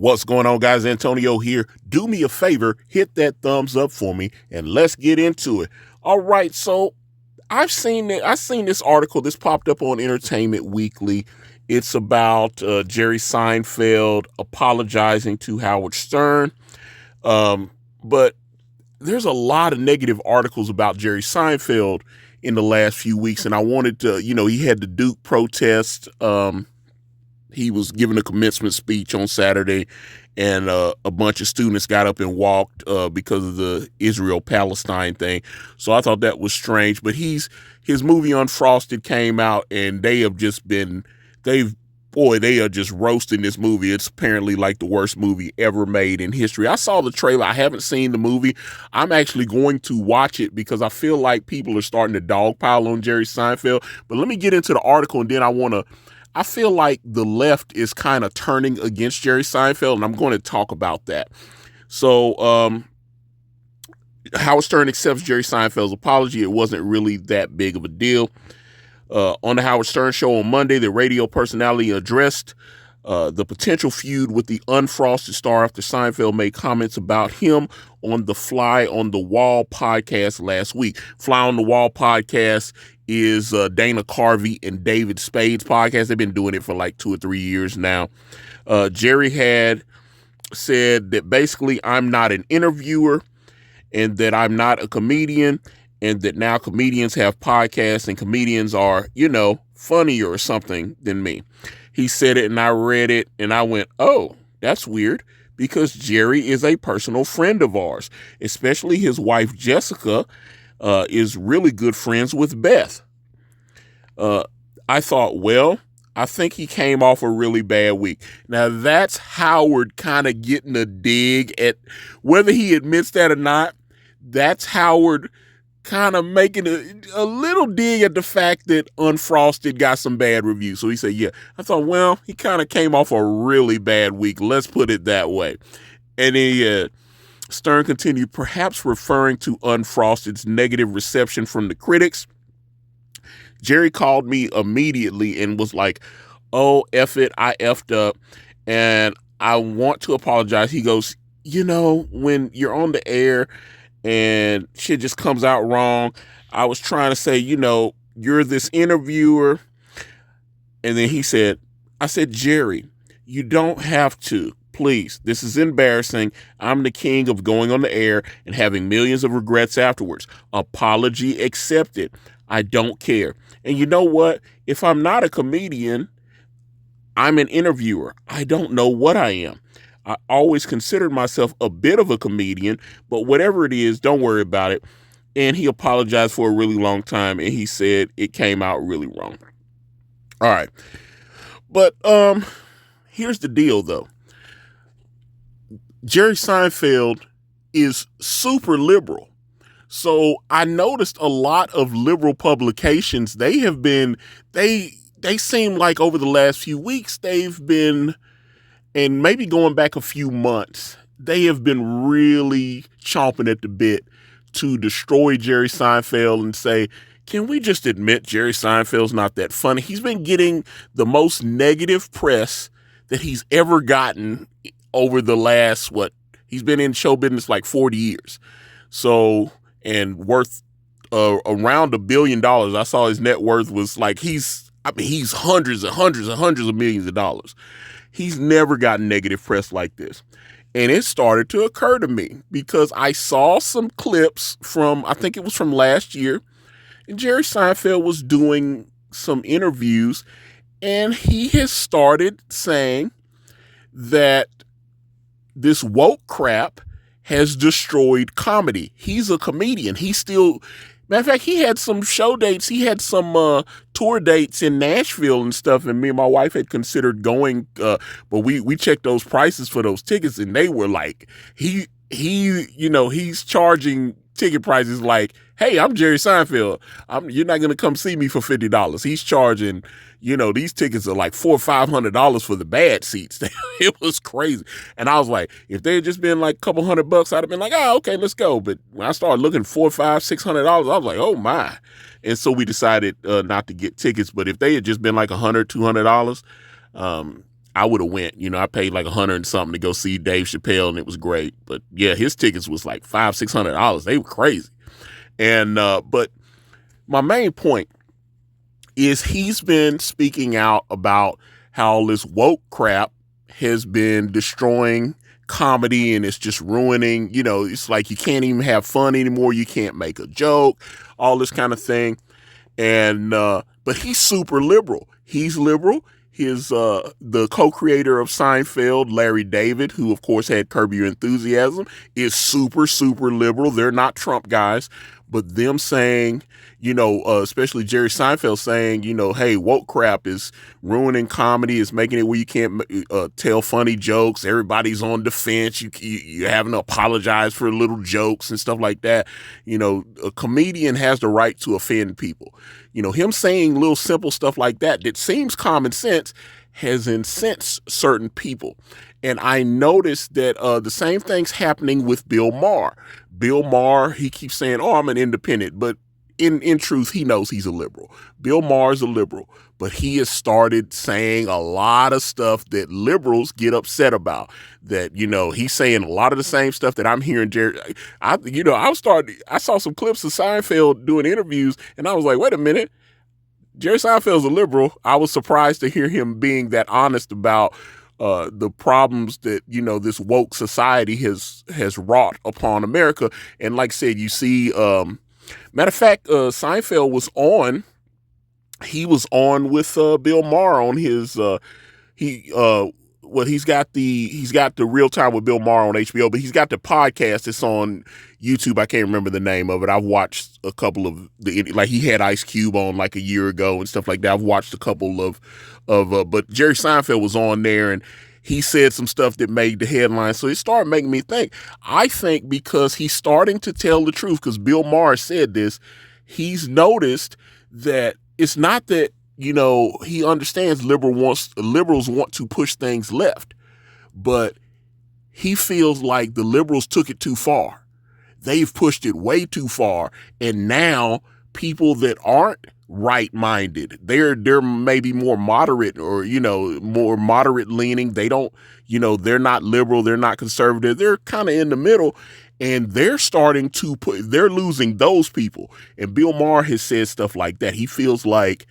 What's going on, guys? Antonio here. Do me a favor, hit that thumbs up for me, and let's get into it. All right, so I've seen this article. This popped up on Entertainment Weekly. It's about Jerry Seinfeld apologizing to Howard Stern. But there's a lot of negative articles about Jerry Seinfeld in the last few weeks, and I wanted to, he had the Duke protest. He was giving a commencement speech on Saturday, and a bunch of students got up and walked because of the Israel-Palestine thing. So I thought that was strange. But his movie Unfrosted came out, and they are just roasting this movie. It's apparently like the worst movie ever made in history. I saw the trailer. I haven't seen the movie. I'm actually going to watch it because I feel like people are starting to dogpile on Jerry Seinfeld. But let me get into the article, and then I feel like the left is kind of turning against Jerry Seinfeld, and I'm going to talk about that. So, Howard Stern accepts Jerry Seinfeld's apology. It wasn't really that big of a deal. On the Howard Stern show on Monday, the radio personality addressed the potential feud with the unfrosted star after Seinfeld made comments about him on the Fly on the Wall podcast last week. Fly on the Wall podcast is Dana Carvey and David Spade's podcast. They've been doing it for like 2 or 3 years now. Jerry had said that basically I'm not an interviewer and that I'm not a comedian, and that now comedians have podcasts and comedians are, funnier or something than me. He said it and I read it and I went, oh, that's weird, because Jerry is a personal friend of ours, especially his wife, Jessica, is really good friends with Beth. I thought, well, I think he came off a really bad week. Now, that's Howard kind of getting a dig at, whether he admits that or not, that's Howard kind of making a little dig at the fact that Unfrosted got some bad reviews. So he said, yeah. I thought, well, he kind of came off a really bad week. Let's put it that way. And then Stern continued, perhaps referring to Unfrosted's negative reception from the critics. Jerry called me immediately and was like, oh, F it, I effed up, and I want to apologize. He goes, when you're on the air and shit just comes out wrong, I was trying to say, you're this interviewer. And then he said, I said, Jerry, you don't have to. Please, this is embarrassing. I'm the king of going on the air and having millions of regrets afterwards. Apology accepted. I don't care. And you know what? If I'm not a comedian, I'm an interviewer. I don't know what I am. I always considered myself a bit of a comedian, but whatever it is, don't worry about it. And he apologized for a really long time, and he said it came out really wrong. All right. But here's the deal, though. Jerry Seinfeld is super liberal. So I noticed a lot of liberal publications, they seem like over the last few weeks, they've been, and maybe going back a few months, they have been really chomping at the bit to destroy Jerry Seinfeld and say, can we just admit Jerry Seinfeld's not that funny? He's been getting the most negative press that he's ever gotten over the last, he's been in show business like 40 years. So, and worth around $1 billion. I saw his net worth was like, he's hundreds and hundreds and hundreds of millions of dollars. He's never gotten negative press like this. And it started to occur to me because I saw some clips from, I think it was from last year, and Jerry Seinfeld was doing some interviews, and he has started saying that this woke crap has destroyed comedy. He's a comedian. Matter of fact, he had some show dates. He had some tour dates in Nashville and stuff, and me and my wife had considered going, but we checked those prices for those tickets, and they were like, he's charging ticket prices like, hey, I'm Jerry Seinfeld. You're not going to come see me for $50. He's charging, these tickets are like $400 or $500 for the bad seats. It was crazy. And I was like, if they had just been like a couple $100, I'd have been like, oh, okay, let's go. But when I started looking $400, $500, $600, I was like, oh my. And so we decided not to get tickets. But if they had just been like $100, $200, I would have went. I paid like 100 and something to go see Dave Chappelle, and it was great. But yeah, his tickets was like $500-$600. They were crazy. And but my main point is he's been speaking out about how all this woke crap has been destroying comedy, and it's just ruining, it's like you can't even have fun anymore. You can't make a joke, all this kind of thing. And but he's super liberal. He's liberal. His the co-creator of Seinfeld, Larry David, who of course had Curb Your Enthusiasm, is super, super liberal. They're not Trump guys, but them saying, especially Jerry Seinfeld saying, hey, woke crap is ruining comedy, is making it where you can't tell funny jokes. Everybody's on defense. You're having to apologize for little jokes and stuff like that. A comedian has the right to offend people. Him saying little simple stuff like that seems common sense has incensed certain people. And I noticed that the same thing's happening with Bill Maher. Bill Maher, he keeps saying, oh, I'm an independent, but in truth, he knows he's a liberal. Bill Maher is a liberal, but he has started saying a lot of stuff that liberals get upset about. That, he's saying a lot of the same stuff that I'm hearing Jerry. I saw some clips of Seinfeld doing interviews, and I was like, wait a minute. Jerry Seinfeld's a liberal. I was surprised to hear him being that honest about the problems that, this woke society has wrought upon America. And like I said, you see, matter of fact, Seinfeld was on. He was on with Bill Maher on his he's got the Real Time with Bill Maher on HBO, but he's got the podcast. It's on YouTube. I can't remember the name of it. I've watched a couple of like he had Ice Cube on like a year ago and stuff like that. I've watched a couple of but Jerry Seinfeld was on there, and he said some stuff that made the headlines. So it started making me think. I think because he's starting to tell the truth, because Bill Maher said this, he's noticed that it's not that, he understands liberals want to push things left, but he feels like the liberals took it too far. They've pushed it way too far. And now people that aren't right-minded, they're maybe more moderate or, more moderate leaning. They don't, they're not liberal. They're not conservative. They're kind of in the middle. And they're starting to they're losing those people. And Bill Maher has said stuff like that. He feels like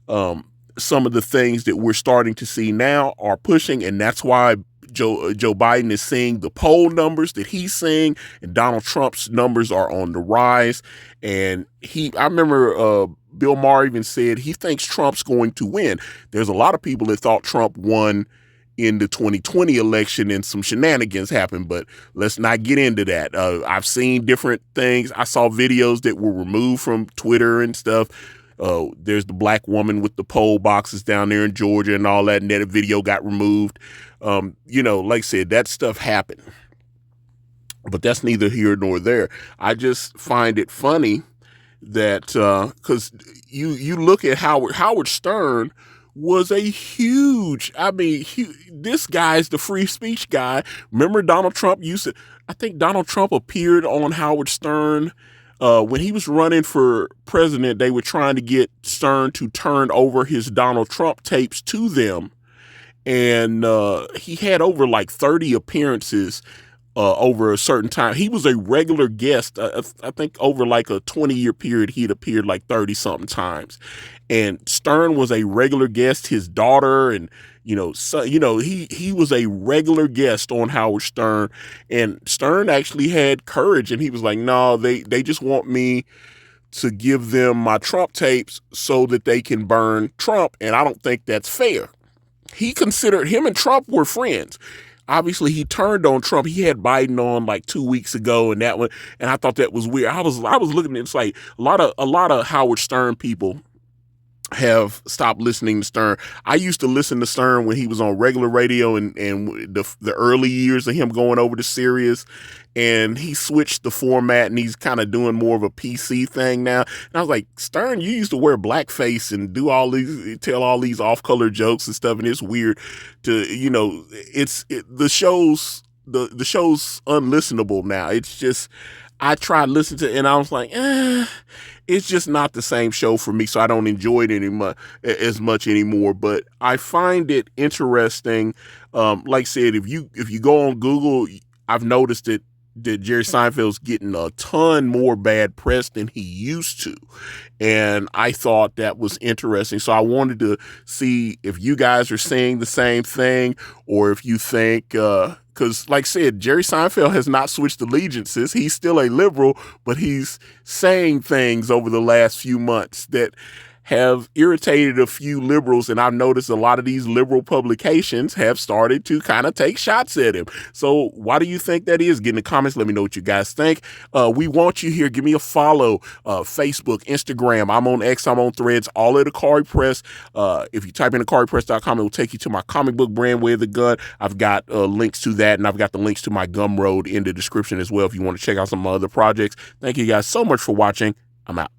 some of the things that we're starting to see now are pushing, and that's why Joe Biden is seeing the poll numbers that he's seeing, and Donald Trump's numbers are on the rise. And I remember Bill Maher even said he thinks Trump's going to win. There's a lot of people that thought Trump won in the 2020 election and some shenanigans happened, but let's not get into that. I've seen different things. I saw videos that were removed from Twitter and stuff. There's the black woman with the poll boxes down there in Georgia and all that, and that video got removed. Like I said, that stuff happened. But that's neither here nor there. I just find it funny that because you look at Howard Stern was a huge, this guy's the free speech guy. Remember Donald Trump I think Donald Trump appeared on Howard Stern. When he was running for president, they were trying to get Stern to turn over his Donald Trump tapes to them. And he had over like 30 appearances over a certain time. He was a regular guest. I think over like a 20-year period, he'd appeared like 30-something times. And Stern was a regular guest. His daughter and he was a regular guest on Howard Stern, and Stern actually had courage, and he was like, no, they just want me to give them my Trump tapes so that they can burn Trump, and I don't think that's fair. Him and Trump were friends. Obviously, he turned on Trump. He had Biden on like 2 weeks ago, and I thought that was weird. I was looking at it, it's like a lot of Howard Stern people have stopped listening to Stern. I used to listen to Stern when he was on regular radio and the early years of him going over to Sirius, and he switched the format and he's kind of doing more of a PC thing now. And I was like, Stern, you used to wear blackface and tell all these off-color jokes and stuff, and it's weird to, the show's unlistenable now. It's just, I tried listening to it and I was like, it's just not the same show for me, so I don't enjoy it as much anymore. But I find it interesting. Like I said, if you go on Google, I've noticed that Jerry Seinfeld's getting a ton more bad press than he used to. And I thought that was interesting. So I wanted to see if you guys are saying the same thing, or if you think, because like I said, Jerry Seinfeld has not switched allegiances. He's still a liberal, but he's saying things over the last few months that have irritated a few liberals, and I've noticed a lot of these liberal publications have started to kind of take shots at him. So why do you think that is? Get in the comments. Let me know what you guys think. We want you here. Give me a follow. Facebook, Instagram. I'm on X. I'm on Threads. All at Ikari Press. If you type in IkariPress.com, it will take you to my comic book brand, Way of the Gun. I've got links to that, and I've got the links to my Gumroad in the description as well if you want to check out some of my other projects. Thank you guys so much for watching. I'm out.